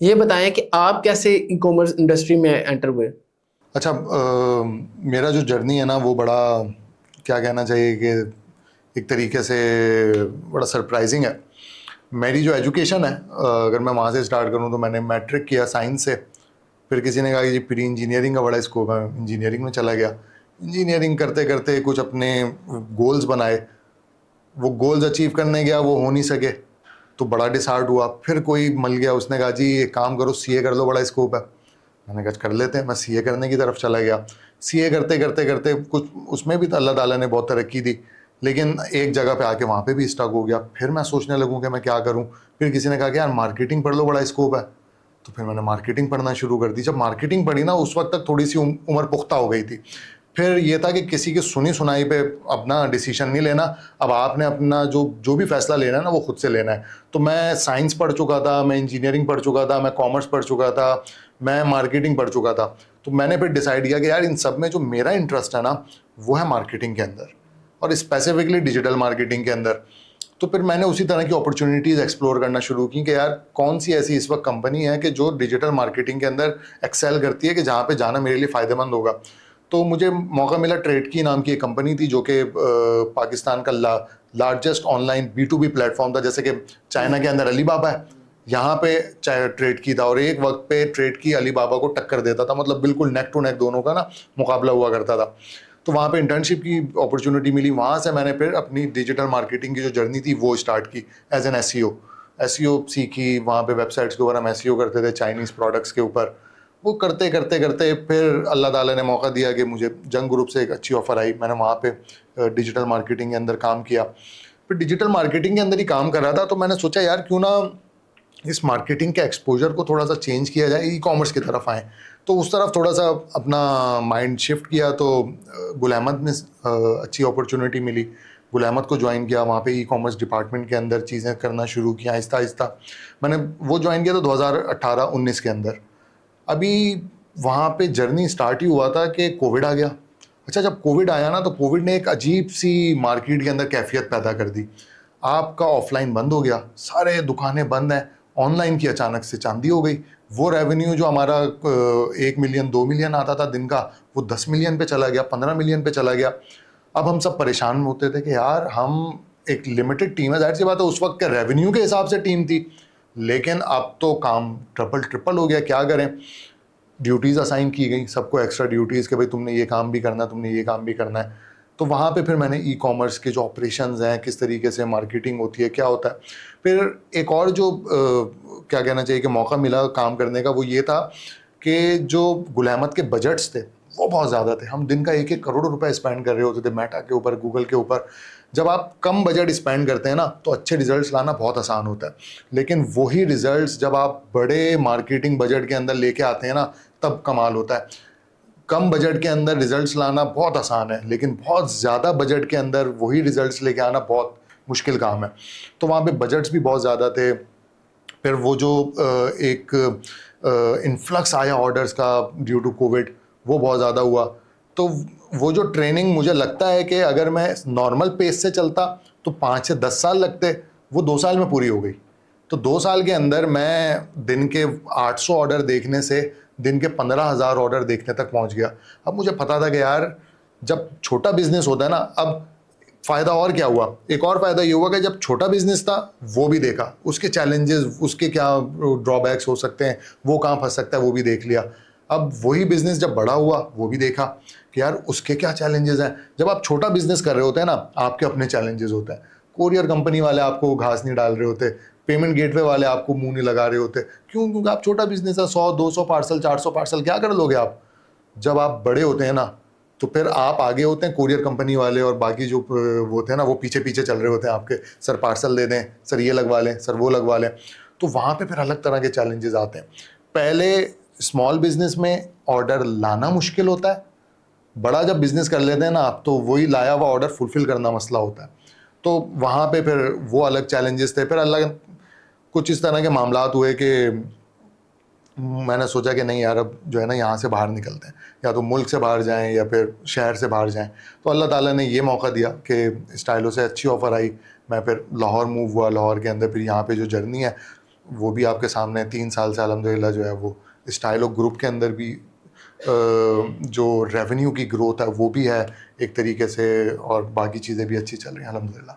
ये बताएं कि आप कैसे ई कॉमर्स इंडस्ट्री में एंटर हुए। अच्छा, मेरा जो जर्नी है ना वो बड़ा, क्या कहना चाहिए कि एक तरीके से बड़ा सरप्राइजिंग है। मेरी जो एजुकेशन है, अगर मैं वहाँ से स्टार्ट करूँ तो मैंने मैट्रिक किया साइंस से। फिर किसी ने कहा कि जी प्री इंजीनियरिंग का बड़ा स्कोप है, इंजीनियरिंग में चला गया। इंजीनियरिंग करते करते कुछ अपने गोल्स बनाए, वो गोल्स अचीव करने गया, वो हो नहीं सके तो बड़ा डिसहार्ट हुआ। फिर कोई मिल गया, उसने कहा जी एक काम करो, सीए कर लो, बड़ा स्कोप है। मैंने कहा कर लेते हैं, मैं सीए करने की तरफ चला गया। सीए करते करते करते कुछ उसमें भी तो अल्लाह ताला ने बहुत तरक्की दी, लेकिन एक जगह पे आके वहाँ पे भी स्टक हो गया। फिर मैं सोचने लगूँ कि मैं क्या करूँ। फिर किसी ने कहा कि यार मार्केटिंग पढ़ लो, बड़ा स्कोप है। तो फिर मैंने मार्केटिंग पढ़ना शुरू कर दी। जब मार्केटिंग पढ़ी ना, उस वक्त तक थोड़ी सी उम्र पुख्ता हो गई थी। फिर ये था कि किसी की सुनी सुनाई पे अपना डिसीजन नहीं लेना। अब आपने अपना जो जो भी फैसला लेना है ना, वो खुद से लेना है। तो मैं साइंस पढ़ चुका था, मैं इंजीनियरिंग पढ़ चुका था, मैं कॉमर्स पढ़ चुका था, मैं मार्केटिंग पढ़ चुका था। तो मैंने फिर डिसाइड किया कि यार इन सब में जो मेरा इंटरेस्ट है ना, वो है मार्केटिंग के अंदर, और स्पेसिफिकली डिजिटल मार्केटिंग के अंदर। तो फिर मैंने उसी तरह की अपॉर्चुनिटीज़ एक्सप्लोर करना शुरू की कि यार कौन सी ऐसी इस वक्त कंपनी है कि जो डिजिटल मार्केटिंग के अंदर एक्सेल करती है, कि जहाँ पे जाना मेरे लिए फ़ायदेमंद होगा। तो मुझे मौका मिला, ट्रेडकी नाम की एक कंपनी थी जो कि पाकिस्तान का लार्जेस्ट ऑनलाइन B2B प्लेटफॉर्म था। जैसे कि चाइना के अंदर अलीबाबा है, यहाँ पे चाहे ट्रेडकी था, और एक वक्त पे ट्रेडकी अलीबाबा को टक्कर देता था, मतलब बिल्कुल नेक टू नेक दोनों का ना मुकाबला हुआ करता था। तो वहाँ पे इंटर्नशिप की अपॉर्चुनिटी मिली। वहाँ से मैंने फिर अपनी डिजिटल मार्केटिंग की जो जर्नी थी वो स्टार्ट की एज एन एसईओ सीखी। वहाँ पे वेबसाइट्स के ऊपर हम एसईओ करते थे, चाइनीज़ प्रोडक्ट्स के ऊपर। वो करते करते करते फिर अल्लाह ताला ने मौका दिया कि मुझे जंग ग्रुप से एक अच्छी ऑफ़र आई। मैंने वहाँ पे डिजिटल मार्केटिंग के अंदर काम किया। फिर डिजिटल मार्केटिंग के अंदर ही काम कर रहा था, तो मैंने सोचा यार क्यों ना इस मार्केटिंग के एक्सपोजर को थोड़ा सा चेंज किया जाए, ई कॉमर्स की तरफ आए। तो उस तरफ थोड़ा सा अपना माइंड शिफ्ट किया। तो गुल अहमद में अच्छी अपॉर्चुनिटी मिली, गुल अहमद को ज्वाइन किया। वहाँ पे ई कॉमर्स डिपार्टमेंट के अंदर चीज़ें करना शुरू किया आहिस्ता आहिस्ता। मैंने वो ज्वाइन किया तो 2018-19 के अंदर। अभी वहाँ पे जर्नी स्टार्ट ही हुआ था कि कोविड आ गया। अच्छा, जब कोविड आया ना, तो कोविड ने एक अजीब सी मार्केट के अंदर कैफियत पैदा कर दी। आपका ऑफलाइन बंद हो गया, सारे दुकानें बंद हैं, ऑनलाइन की अचानक से चांदी हो गई। वो रेवेन्यू जो हमारा 1 मिलियन 2 मिलियन आता था दिन का, वो 10 मिलियन पे चला गया, 15 मिलियन पे चला गया। अब हम सब परेशान होते थे कि यार हम एक लिमिटेड टीम है, जाहिर सी बात है उस वक्त के रेवेन्यू के हिसाब से टीम थी, लेकिन अब तो काम ट्रिपल ट्रिपल हो गया, क्या करें। ड्यूटीज़ असाइन की गई सबको, एक्स्ट्रा ड्यूटीज़ कि भाई तुमने ये काम भी करना है, तुमने ये काम भी करना है। तो वहाँ पे फिर मैंने ई कॉमर्स के जो ऑपरेशंस हैं, किस तरीके से मार्केटिंग होती है, क्या होता है। फिर एक और जो क्या कहना चाहिए कि मौका मिला काम करने का, वो ये था कि जो गुल अहमद के बजट्स थे वो बहुत ज़्यादा थे। हम दिन का 1-1 करोड़ रुपए स्पेंड कर रहे होते थे मेटा के ऊपर, गूगल के ऊपर। जब आप कम बजट स्पेंड करते हैं ना, तो अच्छे रिजल्ट्स लाना बहुत आसान होता है। लेकिन वही रिजल्ट्स जब आप बड़े मार्केटिंग बजट के अंदर लेके आते हैं ना, तब कमाल होता है। कम बजट के अंदर रिजल्ट्स लाना बहुत आसान है, लेकिन बहुत ज़्यादा बजट के अंदर वही रिजल्ट्स लेके आना बहुत मुश्किल काम है। तो वहाँ पे बजट्स भी बहुत ज़्यादा थे। फिर वो जो एक इन्फ्लक्स आया ऑर्डर्स का ड्यू टू कोविड, वो बहुत ज़्यादा हुआ। तो वो जो ट्रेनिंग, मुझे लगता है कि अगर मैं नॉर्मल पेस से चलता तो 5 से 10 साल लगते, वो 2 साल में पूरी हो गई। तो 2 साल के अंदर मैं दिन के 800 ऑर्डर देखने से दिन के 15,000 ऑर्डर देखने तक पहुंच गया। अब मुझे पता था कि यार जब छोटा बिजनेस होता है ना, अब फ़ायदा और क्या हुआ, एक और फ़ायदा ये हुआ कि जब छोटा बिजनेस था वो भी देखा, उसके चैलेंजेस, उसके क्या ड्रॉबैक्स हो सकते हैं, वो कहाँ फंस सकता है, वो भी देख लिया। अब वही बिजनेस जब बड़ा हुआ, वो भी देखा कि यार उसके क्या चैलेंजेस हैं। जब आप छोटा बिजनेस कर रहे होते हैं ना, आपके अपने चैलेंजेस होते हैं। कोरियर कंपनी वाले आपको घास नहीं डाल रहे होते, पेमेंट गेटवे वाले आपको मुंह नहीं लगा रहे होते। क्यों? क्योंकि आप छोटा बिजनेस है, 100-200 पार्सल, 400 पार्सल क्या कर लोगे आप। जब आप बड़े होते हैं ना, तो फिर आप आगे होते हैं, कोरियर कंपनी वाले और बाकी जो वो थे ना, वो पीछे पीछे चल रहे होते हैं आपके। सर पार्सल दे दें, सर ये लगवा लें, सर वो लगवा लें। तो वहाँ पे फिर अलग तरह के चैलेंजेस आते हैं। पहले स्मॉल बिजनेस में ऑर्डर लाना मुश्किल होता है, बड़ा जब बिजनेस कर लेते हैं ना आप, तो वही लाया हुआ ऑर्डर फुलफिल करना मसला होता है। तो वहाँ पे फिर वो अलग चैलेंजेस थे। फिर अलग कुछ इस तरह के मामलात हुए कि मैंने सोचा कि नहीं यार, अब जो है ना यहाँ से बाहर निकलते हैं, या तो मुल्क से बाहर जाएं या फिर शहर से बाहर जाएं। तो अल्लाह ताला ने ये मौका दिया कि स्टाइलो से अच्छी ऑफ़र आई। मैं फिर लाहौर मूव हुआ। लाहौर के अंदर फिर यहाँ पे जो जर्नी है वो भी आपके सामने 3 साल से अल्हम्दुलिल्लाह जो है वो स्टाइलो ग्रुप के अंदर भी जो रेवेन्यू की ग्रोथ है वो भी है एक तरीके से, और बाकी चीज़ें भी अच्छी चल रही हैं अल्हम्दुलिल्लाह।